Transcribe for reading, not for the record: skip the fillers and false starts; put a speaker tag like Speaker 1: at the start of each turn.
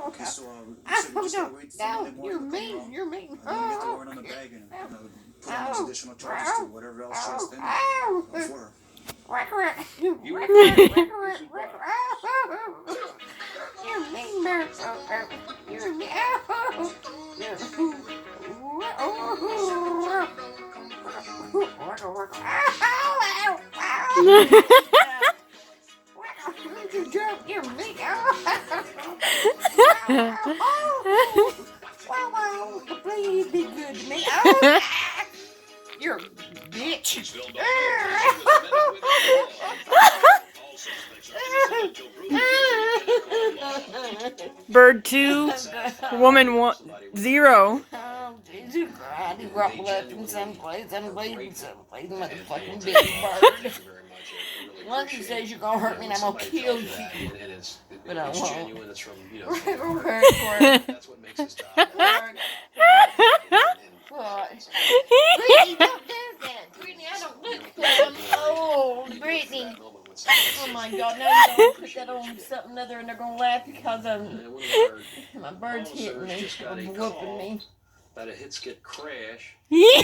Speaker 1: Okay, so we just gotta wait for Monday morning to come around.
Speaker 2: You're mean.
Speaker 1: And then we get to work on the bag and put on those additional charges to whatever else she has for her.
Speaker 2: You're mean, Mary. You're mean. You're mean. Please be good to me. You're a bitch.
Speaker 3: Bird 2, woman 0.
Speaker 2: Oh, Jesus Christ. He brought blood from someplace. I'm bleeding someplace. Motherfucking big bird. Once he says you're gonna hurt me and I'm gonna kill you. But I won't.
Speaker 1: It's from,
Speaker 2: That's what makes us die. Brittany, don't do that. Brittany, I don't look like I'm old. Brittany. Oh my God, now you're going to put that on something other and they're going to laugh because my bird's hitting me, or whooping me.
Speaker 1: About a hit skit crash.
Speaker 3: Yeah.